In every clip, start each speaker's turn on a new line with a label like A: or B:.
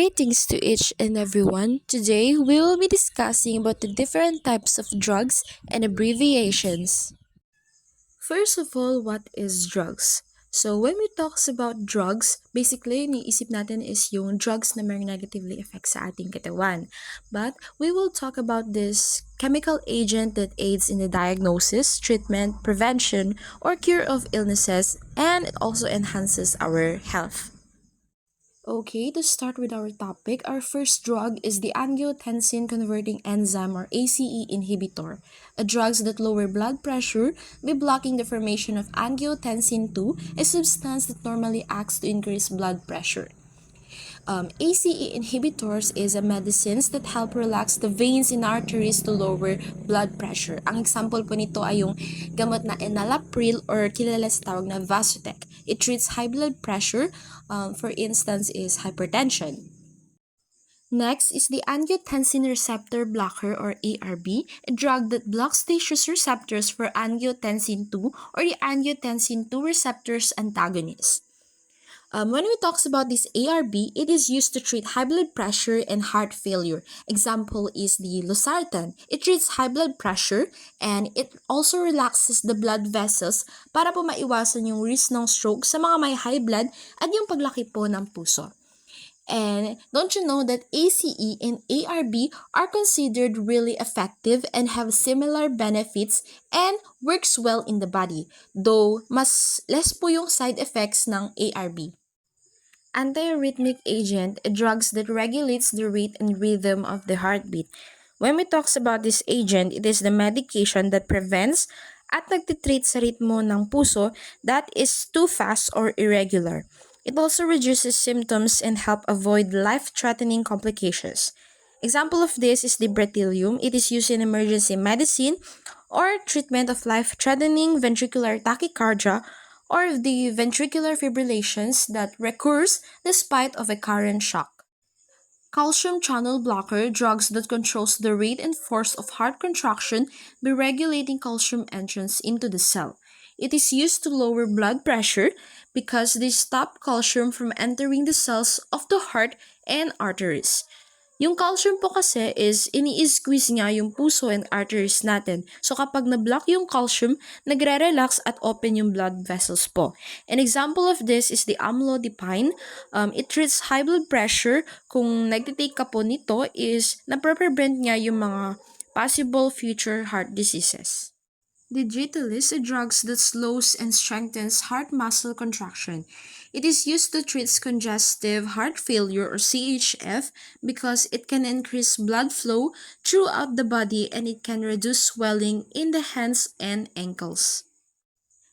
A: Greetings to each and everyone. Today we will be discussing about the different types of drugs and abbreviations. First of all, what is drugs? So when we talks about drugs, basically iniisip natin is yung drugs na may negatively affect sa ating katawan. But we will talk about this chemical agent that aids in the diagnosis, treatment, prevention, or cure of illnesses, and it also enhances our health. Okay, to start with our topic, our first drug is the angiotensin converting enzyme or ACE inhibitor, a drugs that lower blood pressure by blocking the formation of angiotensin 2, a substance that normally acts to increase blood pressure. ACE inhibitors is a medicines that help relax the veins and arteries to lower blood pressure. Ang example po nito ay yung gamot na enalapril or kilala sa tawag na Vasotec. It treats high blood pressure, for instance is hypertension. Next is the angiotensin receptor blocker or ARB, a drug that blocks tissue receptors for angiotensin 2 or the angiotensin 2 receptors antagonist. When we talk about this ARB, it is used to treat high blood pressure and heart failure. Example is the losartan. It treats high blood pressure and it also relaxes the blood vessels para po maiwasan yung risk ng stroke sa mga may high blood at yung paglaki po ng puso. And don't you know that ACE and ARB are considered really effective and have similar benefits and works well in the body, though mas less po yung side effects ng ARB. Antiarrhythmic agent, drugs that regulates the rate and rhythm of the heartbeat. When we talk about this agent, it is the medication that prevents at nagtitreat sa ritmo ng puso that is too fast or irregular. It also reduces symptoms and help avoid life-threatening complications. Example of this is the bretylium. It is used in emergency medicine or treatment of life-threatening ventricular tachycardia or the ventricular fibrillations that recurs despite of a current shock. Calcium channel blocker, drugs that controls the rate and force of heart contraction by regulating calcium entrance into the cell. It is used to lower blood pressure because they stop calcium from entering the cells of the heart and arteries. Yung calcium po kasi is ini-squeeze nga yung puso and arteries natin. So kapag na-block yung calcium, nagre-relax at open yung blood vessels po. An example of this is the amlodipine. It treats high blood pressure. Kung nagtitake ka po nito is napreprevent nga yung mga possible future heart diseases. Digitalis, drugs that slows and strengthens heart muscle contraction. It is used to treat congestive heart failure or CHF because it can increase blood flow throughout the body and it can reduce swelling in the hands and ankles.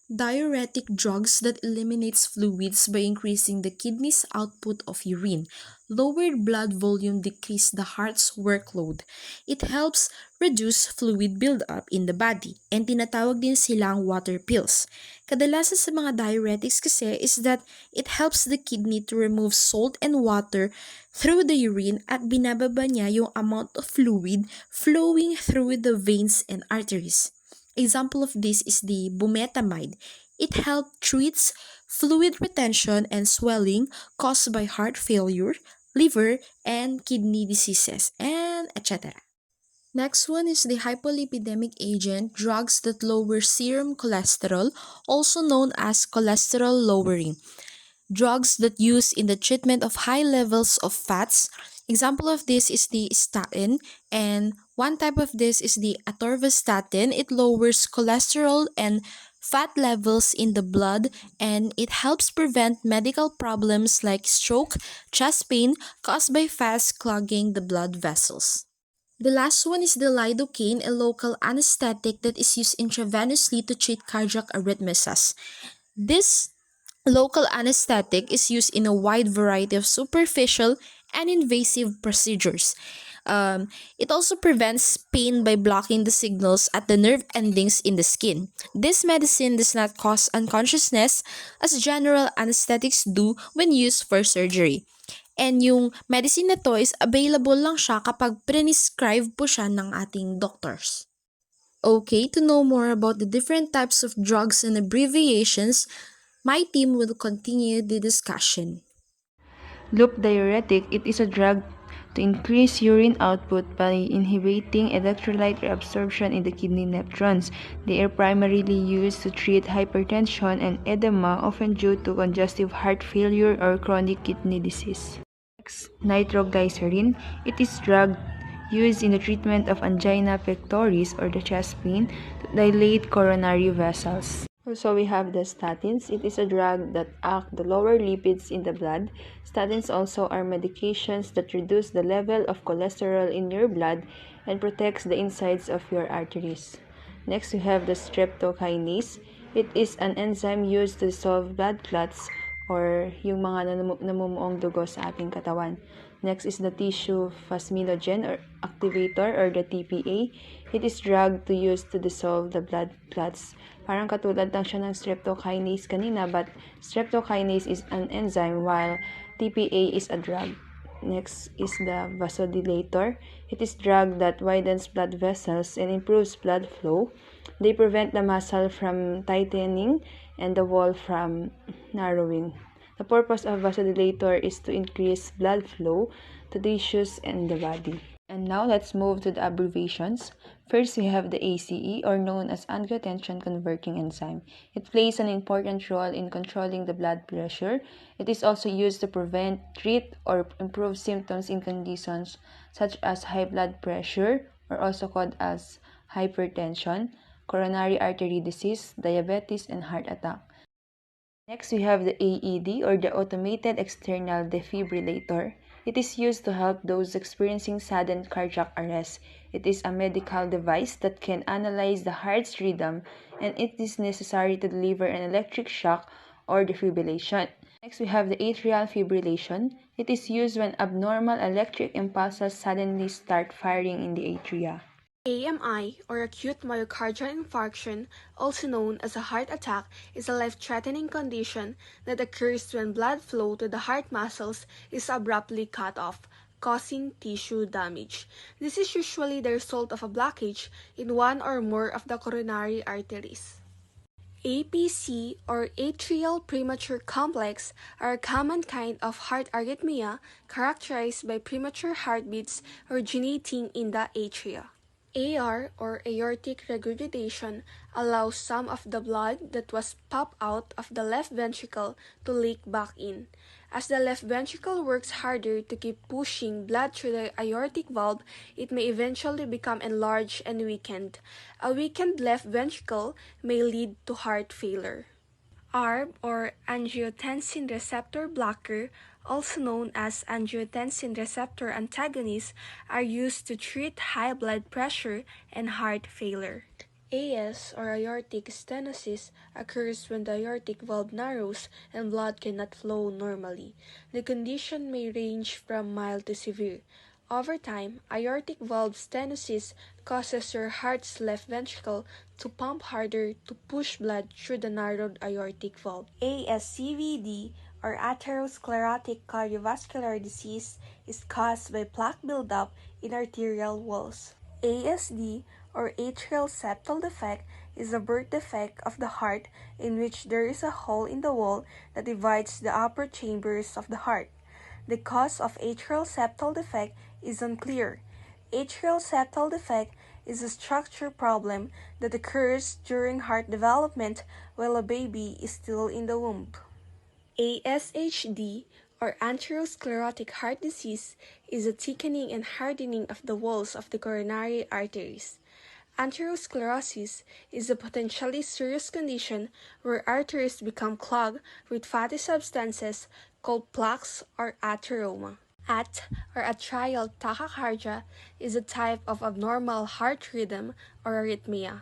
A: Diuretic drugs that eliminates fluids by increasing the kidney's output of urine. Lowered blood volume decrease the heart's workload. It helps reduce fluid buildup in the body and tinatawag din silang water pills. Kadalasan sa mga diuretics kasi is that it helps the kidney to remove salt and water through the urine at binababa niya yung amount of fluid flowing through the veins and arteries. Example of this is the bumetamide. It helps treats fluid retention and swelling caused by heart failure, liver, and kidney diseases, and etc. Next one is the hypolipidemic agent, drugs that lower serum cholesterol, also known as cholesterol lowering. Drugs that use in the treatment of high levels of fats. Example of this is the statin, and one type of this is the atorvastatin. It lowers cholesterol and fat levels in the blood and it helps prevent medical problems like stroke, chest pain caused by fast clogging the blood vessels. The last one is the lidocaine, a local anesthetic that is used intravenously to treat cardiac arrhythmias. This local anesthetic is used in a wide variety of superficial and invasive procedures. It also prevents pain by blocking the signals at the nerve endings in the skin. This medicine does not cause unconsciousness as general anesthetics do when used for surgery. And yung medicine na to is available lang siya kapag prescribe po siya ng ating doctors. Okay, to know more about the different types of drugs and abbreviations, my team will continue the discussion.
B: Loop diuretic, it is a drug to increase urine output by inhibiting electrolyte reabsorption in the kidney nephrons. They are primarily used to treat hypertension and edema, often due to congestive heart failure or chronic kidney disease. Next, nitroglycerin, it is drug used in the treatment of angina pectoris or the chest pain to dilate coronary vessels. Also, we have the statins. It is a drug that acts to lower lipids in the blood. Statins also are medications that reduce the level of cholesterol in your blood and protects the insides of your arteries. Next, we have the streptokinase. It is an enzyme used to dissolve blood clots or yung mga namumuong dugo sa ating katawan. Next is the tissue phasminogen or activator or the TPA. It is drug to use to dissolve the blood clots. Parang katulad lang siya ng streptokinase kanina, but streptokinase is an enzyme while TPA is a drug. Next is the vasodilator. It is drug that widens blood vessels and improves blood flow. They prevent the muscle from tightening and the wall from narrowing. The purpose of vasodilator is to increase blood flow to tissues in the body. And now let's move to the abbreviations. First, we have the ACE, or known as angiotensin converting enzyme. It plays an important role in controlling the blood pressure. It is also used to prevent, treat, or improve symptoms in conditions such as high blood pressure, or also called as hypertension, coronary artery disease, diabetes, and heart attack. Next, we have the AED, or the automated external defibrillator. It is used to help those experiencing sudden cardiac arrest. It is a medical device that can analyze the heart's rhythm, and it is necessary to deliver an electric shock or defibrillation. Next, we have the atrial fibrillation. It is used when abnormal electric impulses suddenly start firing in the atria.
C: AMI, or acute myocardial infarction, also known as a heart attack, is a life-threatening condition that occurs when blood flow to the heart muscles is abruptly cut off, causing tissue damage. This is usually the result of a blockage in one or more of the coronary arteries. APC, or atrial premature complex, are a common kind of heart arrhythmia characterized by premature heartbeats originating in the atria. AR, or aortic regurgitation, allows some of the blood that was pumped out of the left ventricle to leak back in. As the left ventricle works harder to keep pushing blood through the aortic valve, it may eventually become enlarged and weakened. A weakened left ventricle may lead to heart failure. ARB, or angiotensin receptor blocker, also known as angiotensin receptor antagonist, are used to treat high blood pressure and heart failure. AS, or aortic stenosis, occurs when the aortic valve narrows and blood cannot flow normally. The condition may range from mild to severe. Over time, aortic valve stenosis causes your heart's left ventricle to pump harder to push blood through the narrowed aortic valve. ASCVD, or atherosclerotic cardiovascular disease, is caused by plaque buildup in arterial walls. ASD, or atrial septal defect, is a birth defect of the heart in which there is a hole in the wall that divides the upper chambers of the heart. The cause of atrial septal defect is unclear. Atrial septal defect is a structure problem that occurs during heart development while a baby is still in the womb. ASHD, or atherosclerotic heart disease, is a thickening and hardening of the walls of the coronary arteries. Atherosclerosis is a potentially serious condition where arteries become clogged with fatty substances called plaques or atheroma. AT, or atrial tachycardia, is a type of abnormal heart rhythm or arrhythmia.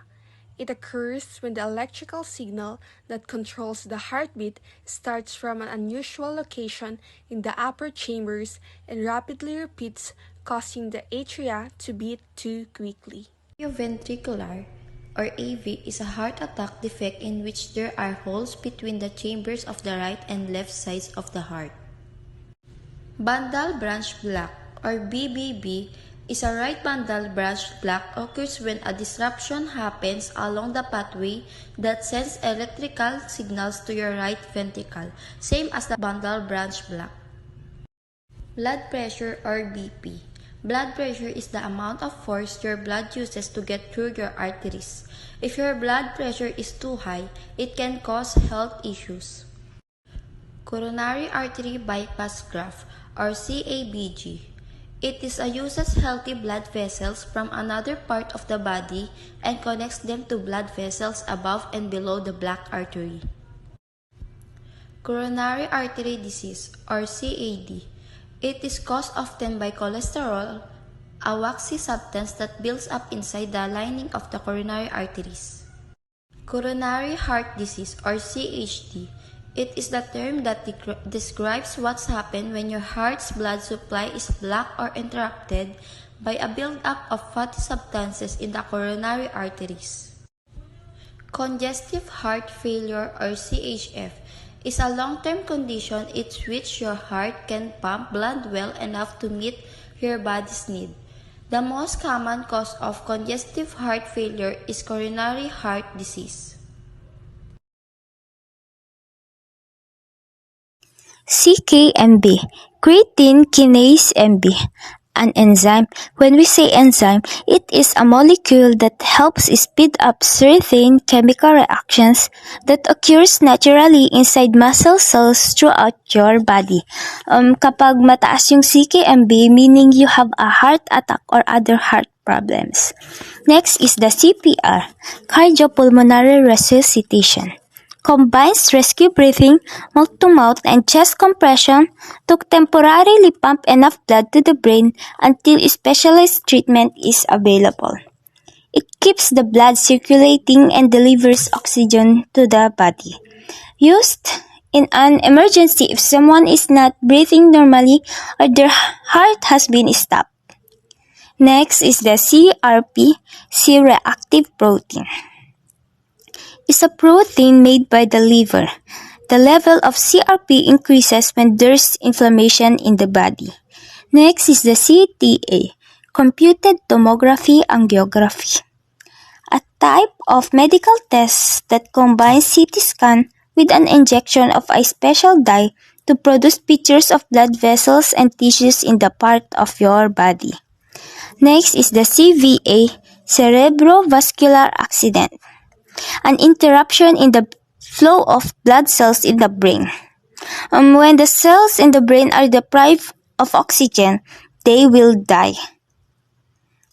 C: It occurs when the electrical signal that controls the heartbeat starts from an unusual location in the upper chambers and rapidly repeats, causing the atria to beat too quickly.
D: Ventricular, or AV, is a heart attack defect in which there are holes between the chambers of the right and left sides of the heart. Bundle branch block, or BBB, is a right bundle branch block occurs when a disruption happens along the pathway that sends electrical signals to your right ventricle, same as the bundle branch block. Blood pressure or BP. Blood pressure is the amount of force your blood uses to get through your arteries. If your blood pressure is too high, it can cause health issues. Coronary artery bypass graft or CABG. It is a uses healthy blood vessels from another part of the body and connects them to blood vessels above and below the black artery. Coronary artery disease or CAD. It is caused often by cholesterol, a waxy substance that builds up inside the lining of the coronary arteries. Coronary heart disease or CHD. It is the term that describes what's happened when your heart's blood supply is blocked or interrupted by a buildup of fatty substances in the coronary arteries. Congestive heart failure or CHF is a long-term condition in which your heart can pump blood well enough to meet your body's need. The most common cause of congestive heart failure is coronary heart disease.
E: CKMB, creatine kinase MB, an enzyme. When we say enzyme, it is a molecule that helps speed up certain chemical reactions that occurs naturally inside muscle cells throughout your body. Kapag mataas yung CKMB, meaning you have a heart attack or other heart problems. Next is the CPR, cardiopulmonary resuscitation. Combines rescue breathing, mouth-to-mouth, and chest compression to temporarily pump enough blood to the brain until specialized treatment is available. It keeps the blood circulating and delivers oxygen to the body. Used in an emergency if someone is not breathing normally or their heart has been stopped. Next is the CRP, C-reactive protein. Is a protein made by the liver. The level of CRP increases when there's inflammation in the body. Next is the CTA, computed tomography angiography, a type of medical test that combines CT scan with an injection of a special dye to produce pictures of blood vessels and tissues in the part of your body. Next is the CVA, cerebrovascular accident, an interruption in the flow of blood cells in the brain. When the cells in the brain are deprived of oxygen, they will die,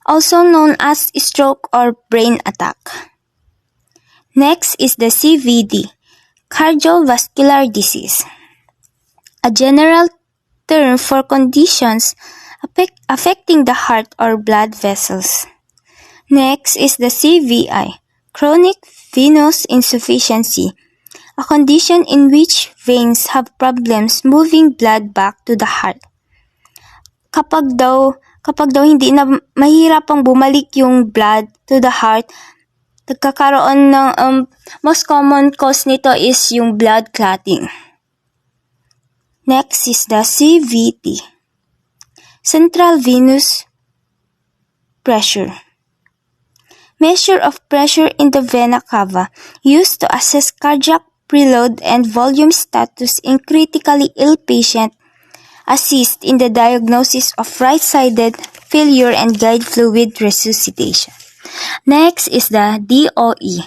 E: also known as stroke or brain attack. Next is the CVD, cardiovascular disease, a general term for conditions affecting the heart or blood vessels. Next is the CVI, chronic venous insufficiency, a condition in which veins have problems moving blood back to the heart. Kapag daw hindi na mahirapang bumalik yung blood to the heart, nagkakaroon ng most common cause nito is yung blood clotting. Next is the CVT, central venous pressure. Measure of pressure in the vena cava, used to assess cardiac preload and volume status in critically ill patient, assist in the diagnosis of right-sided failure and guide fluid resuscitation. Next is the DOE,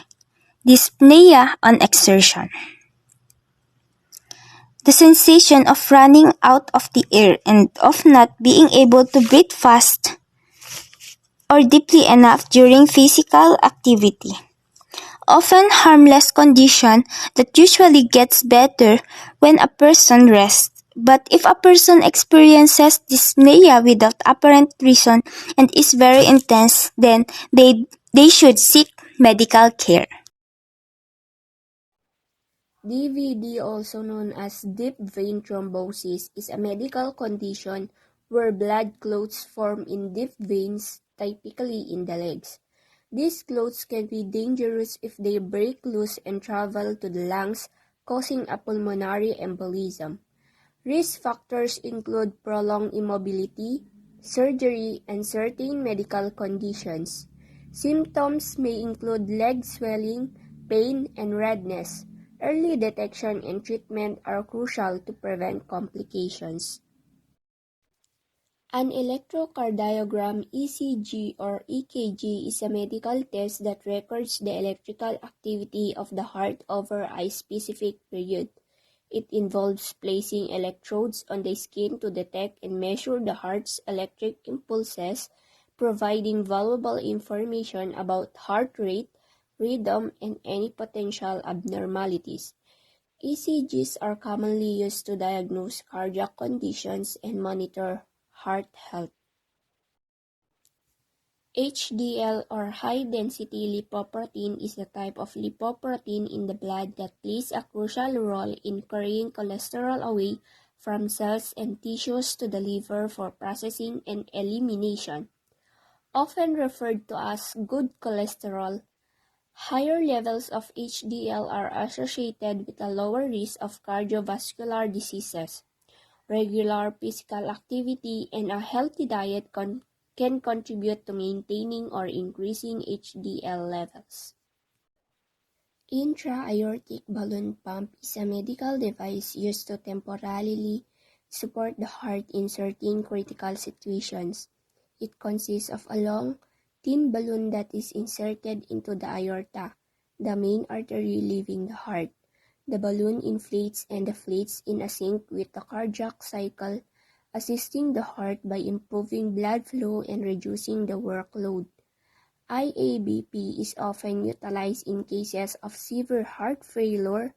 E: dyspnea on exertion. The sensation of running out of the air and of not being able to breathe fast or deeply enough during physical activity. Often harmless condition that usually gets better when a person rests. But if a person experiences dyspnea without apparent reason and is very intense, then they should seek medical care.
F: DVD, also known as deep vein thrombosis, is a medical condition where blood clots form in deep veins, typically in the legs. These clots can be dangerous if they break loose and travel to the lungs, causing a pulmonary embolism. Risk factors include prolonged immobility, surgery, and certain medical conditions. Symptoms may include leg swelling, pain, and redness. Early detection and treatment are crucial to prevent complications. An electrocardiogram (ECG) or EKG is a medical test that records the electrical activity of the heart over a specific period. It involves placing electrodes on the skin to detect and measure the heart's electric impulses, providing valuable information about heart rate, rhythm, and any potential abnormalities. ECGs are commonly used to diagnose cardiac conditions and monitor heart health. HDL or high-density lipoprotein is a type of lipoprotein in the blood that plays a crucial role in carrying cholesterol away from cells and tissues to the liver for processing and elimination. Often referred to as good cholesterol, higher levels of HDL are associated with a lower risk of cardiovascular diseases. Regular physical activity and a healthy diet can contribute to maintaining or increasing HDL levels. Intra-aortic balloon pump is a medical device used to temporarily support the heart in certain critical situations. It consists of a long, thin balloon that is inserted into the aorta, the main artery leaving the heart. The balloon inflates and deflates in sync with the cardiac cycle, assisting the heart by improving blood flow and reducing the workload. IABP is often utilized in cases of severe heart failure,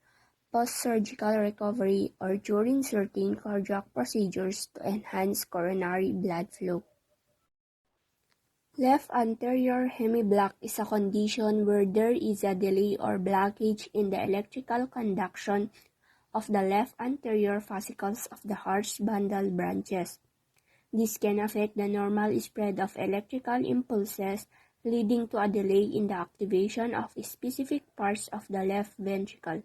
F: post-surgical recovery, or during certain cardiac procedures to enhance coronary blood flow. Left anterior hemiblock is a condition where there is a delay or blockage in the electrical conduction of the left anterior fascicles of the heart's bundle branches. This can affect the normal spread of electrical impulses, leading to a delay in the activation of specific parts of the left ventricle.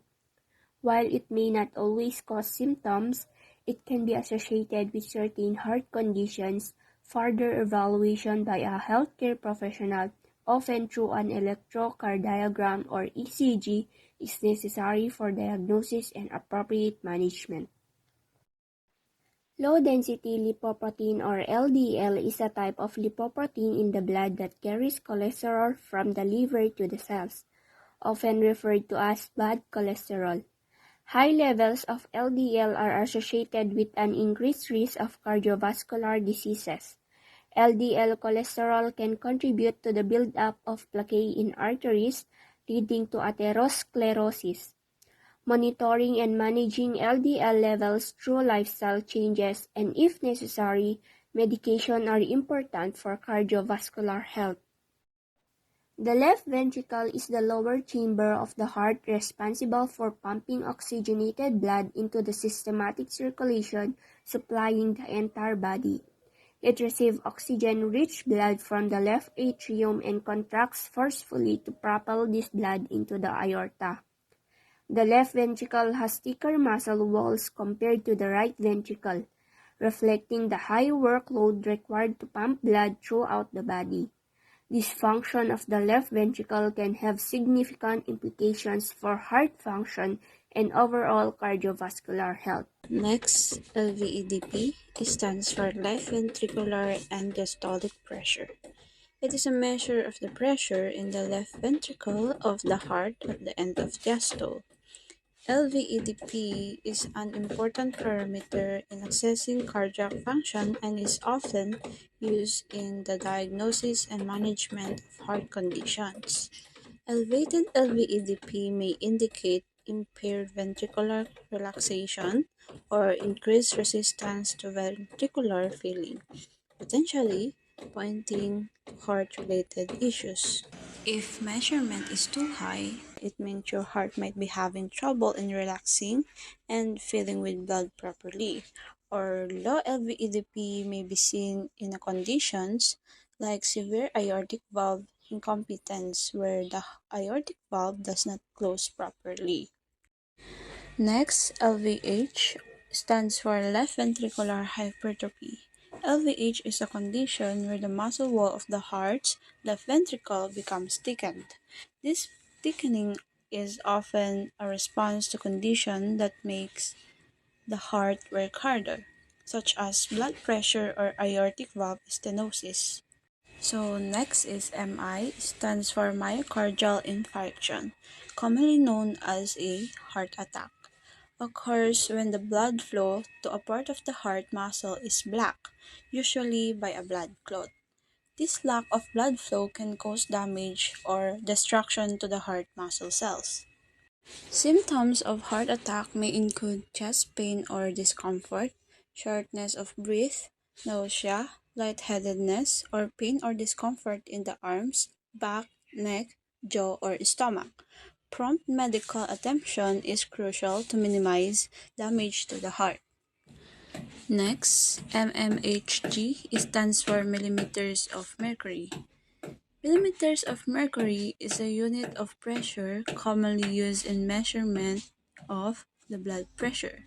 F: While it may not always cause symptoms, it can be associated with certain heart conditions. Further evaluation by a healthcare professional, often through an electrocardiogram or ECG, is necessary for diagnosis and appropriate management. Low-density lipoprotein or LDL is a type of lipoprotein in the blood that carries cholesterol from the liver to the cells, often referred to as bad cholesterol. High levels of LDL are associated with an increased risk of cardiovascular diseases. LDL cholesterol can contribute to the buildup of plaque in arteries, leading to atherosclerosis. Monitoring and managing LDL levels through lifestyle changes and, if necessary, medication are important for cardiovascular health. The left ventricle is the lower chamber of the heart responsible for pumping oxygenated blood into the systematic circulation supplying the entire body. It receives oxygen-rich blood from the left atrium and contracts forcefully to propel this blood into the aorta. The left ventricle has thicker muscle walls compared to the right ventricle, reflecting the high workload required to pump blood throughout the body. This function of the left ventricle can have significant implications for heart function and overall cardiovascular health.
G: Next, LVEDP stands for left ventricular end-diastolic pressure. It is a measure of the pressure in the left ventricle of the heart at the end of diastole. LVEDP is an important parameter in assessing cardiac function and is often used in the diagnosis and management of heart conditions. Elevated LVEDP may indicate impaired ventricular relaxation or increased resistance to ventricular filling, potentially pointing to heart-related issues. If measurement is too high, it means your heart might be having trouble in relaxing and filling with blood properly. Or low LVEDP may be seen in conditions like severe aortic valve incompetence where the aortic valve does not close properly. Next, LVH stands for left ventricular hypertrophy. LVH is a condition where the muscle wall of the heart's left ventricle becomes thickened. This thickening is often a response to condition that makes the heart work harder. such as blood pressure or aortic valve stenosis. So next is MI, stands for myocardial infarction, commonly known as a heart attack. Occurs when the blood flow to a part of the heart muscle is blocked, usually by a blood clot. This lack of blood flow can cause damage or destruction to the heart muscle cells. Symptoms of heart attack may include chest pain or discomfort, shortness of breath, nausea, lightheadedness, or pain or discomfort in the arms, back, neck, jaw, or stomach. Prompt medical attention is crucial to minimize damage to the heart. Next, mmHg stands for millimeters of mercury. Millimeters of mercury is a unit of pressure commonly used in measurement of the blood pressure.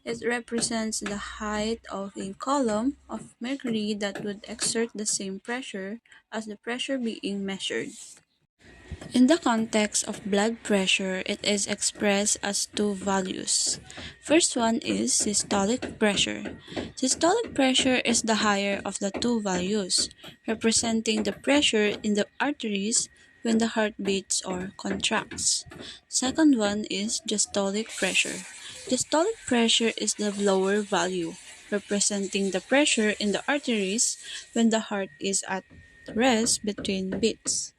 G: It represents the height of a column of mercury that would exert the same pressure as the pressure being measured. In the context of blood pressure, it is expressed as two values. First one is systolic pressure. Systolic pressure is the higher of the two values, representing the pressure in the arteries when the heart beats or contracts. Second one is diastolic pressure. Diastolic pressure is the lower value, representing the pressure in the arteries when the heart is at rest between beats.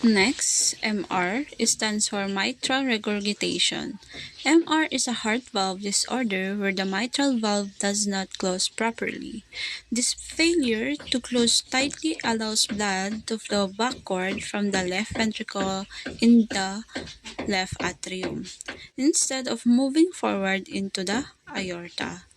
G: Next, MR stands for mitral regurgitation. MR is a heart valve disorder where the mitral valve does not close properly. This failure to close tightly allows blood to flow backward from the left ventricle in the left atrium, instead of moving forward into the aorta.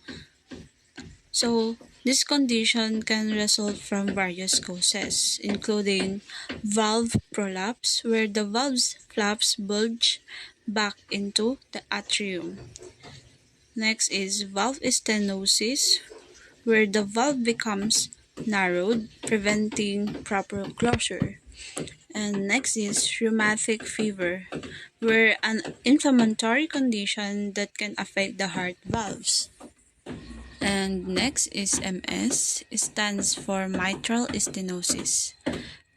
G: So, this condition can result from various causes, including valve prolapse, where the valve's flaps bulge back into the atrium. Next is valve stenosis, where the valve becomes narrowed, preventing proper closure. And next is rheumatic fever, where an inflammatory condition that can affect the heart valves. And next is MS, stands for mitral stenosis.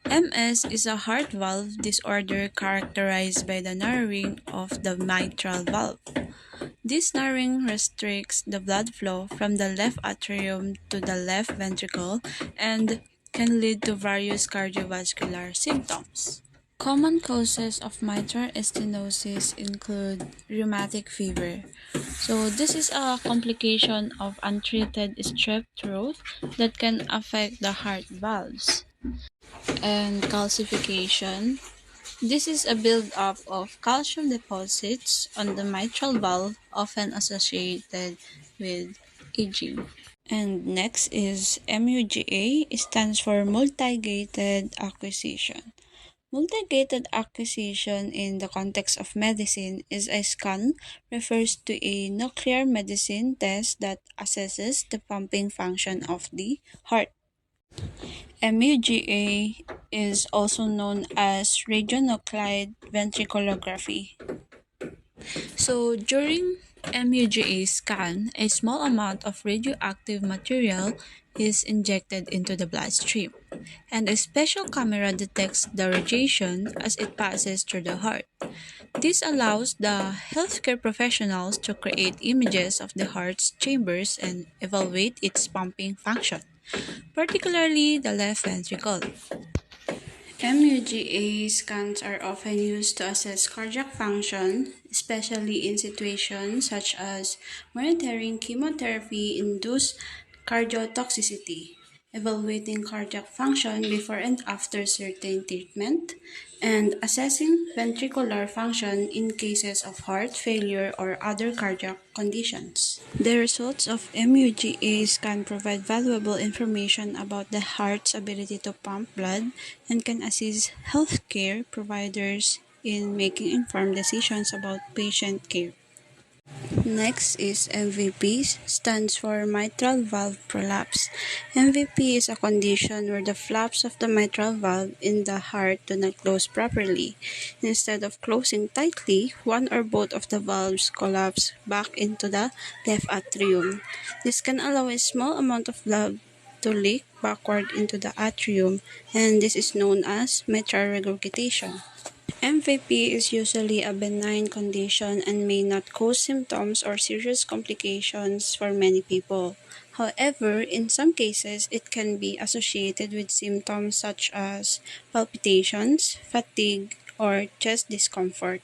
G: MS is a heart valve disorder characterized by the narrowing of the mitral valve. This narrowing restricts the blood flow from the left atrium to the left ventricle and can lead to various cardiovascular symptoms. Common causes of mitral stenosis include rheumatic fever. So this is a complication of untreated strep throat that can affect the heart valves. And calcification. This is a buildup of calcium deposits on the mitral valve, often associated with aging. And next is MUGA, stands for multi-gated acquisition. Multi-gated acquisition in the context of medicine is a scan refers to a nuclear medicine test that assesses the pumping function of the heart. MUGA is also known as radionuclide ventriculography. So during MUGA scan, a small amount of radioactive material is injected into the bloodstream, and a special camera detects the radiation as it passes through the heart. This allows the healthcare professionals to create images of the heart's chambers and evaluate its pumping function, particularly the left ventricle. MUGA scans are often used to assess cardiac function, especially in situations such as monitoring chemotherapy-induced cardiotoxicity, evaluating cardiac function before and after certain treatment, and assessing ventricular function in cases of heart failure or other cardiac conditions. The results of MUGAs can provide valuable information about the heart's ability to pump blood and can assist healthcare providers in making informed decisions about patient care. Next is MVP, stands for mitral valve prolapse. MVP is a condition where the flaps of the mitral valve in the heart do not close properly. Instead of closing tightly, one or both of the valves collapse back into the left atrium. This can allow a small amount of blood to leak backward into the atrium, and this is known as mitral regurgitation. MVP is usually a benign condition and may not cause symptoms or serious complications for many people. However, in some cases, it can be associated with symptoms such as palpitations, fatigue, or chest discomfort.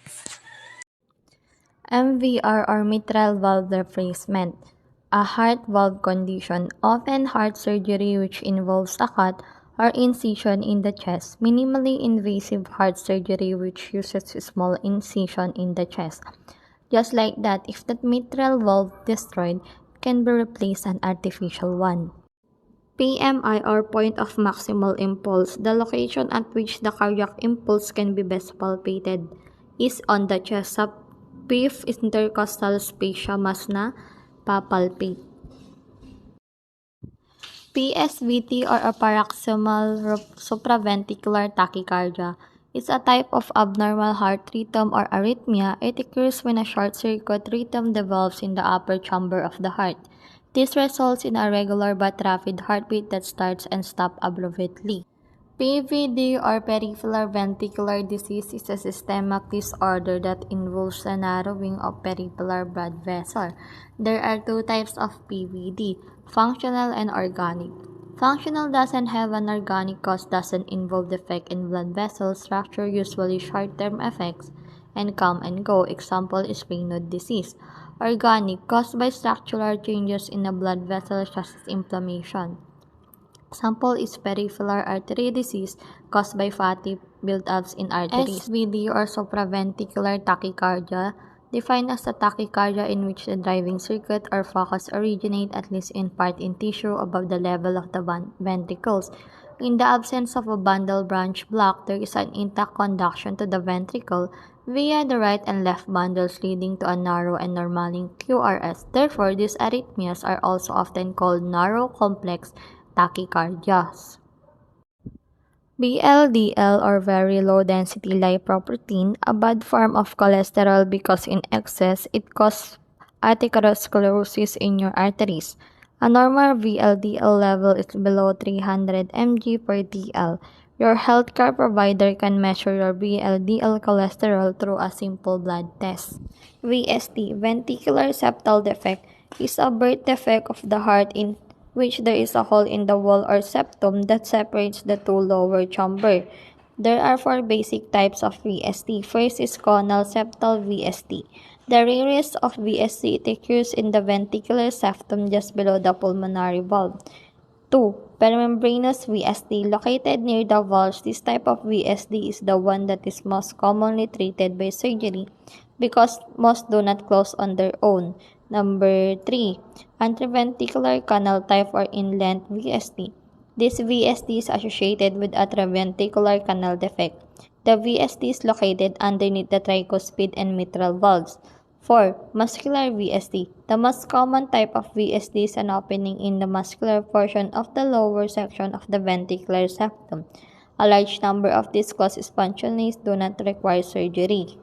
E: MVR or mitral valve replacement, a heart valve condition, often heart surgery which involves a cut or incision in the chest, minimally invasive heart surgery which uses a small incision in the chest. Just like that, if the mitral valve destroyed, it can be replaced an artificial one. PMI or point of maximal impulse, the location at which the cardiac impulse can be best palpated, is on the chest sa fifth intercostal spacia mas na papalpate. PSVT or a paroxysmal supraventricular tachycardia is a type of abnormal heart rhythm or arrhythmia. It occurs when a short circuit rhythm develops in the upper chamber of the heart. This results in a regular but rapid heartbeat that starts and stops abruptly. PVD or peripheral ventricular disease is a systemic disorder that involves the narrowing of peripheral blood vessels. There are two types of PVD, functional and organic. Functional doesn't have an organic cause, doesn't involve defect in blood vessel structure, usually short-term effects, and come and go. Example is Raynaud disease. Organic, caused by structural changes in the blood vessels such as inflammation. Example is peripheral artery disease caused by fatty buildups in arteries. SVD or supraventricular tachycardia, defined as a tachycardia in which the driving circuit or focus originate at least in part in tissue above the level of the ventricles. In the absence of a bundle branch block, there is an intact conduction to the ventricle via the right and left bundles leading to a narrow and normaling QRS. Therefore, these arrhythmias are also often called narrow complex tachycardias. VLDL or very low density lipoprotein, a bad form of cholesterol because in excess it causes atherosclerosis in your arteries. A normal VLDL level is below 300 mg per dl. Your healthcare provider can measure your VLDL cholesterol through a simple blood test. VSD, ventricular septal defect, is a birth defect of the heart in which there is a hole in the wall or septum that separates the two lower chambers. There are four basic types of VSD. First is conal septal VSD. The rarest of VSD, it occurs in the ventricular septum just below the pulmonary valve. 2. Perimembranous VSD, located near the valves. This type of VSD is the one that is most commonly treated by surgery because most do not close on their own. Number 3. Anteroventricular canal type or inlet VSD. This VSD is associated with atrioventricular canal defect. The VSD is located underneath the tricuspid and mitral valves. 4. Muscular VSD. The most common type of VSD is an opening in the muscular portion of the lower section of the ventricular septum. A large number of these cause spontaneous do not require surgery.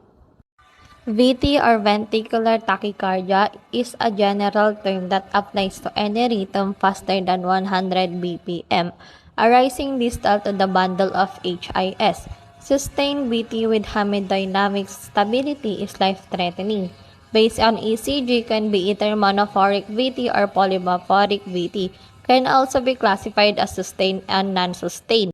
E: VT or ventricular tachycardia is a general term that applies to any rhythm faster than 100 bpm, arising distal to the bundle of HIS. Sustained VT with hemodynamic stability is life-threatening. Based on ECG can be either monophoric VT or polymophoric VT, can also be classified as sustained and non-sustained.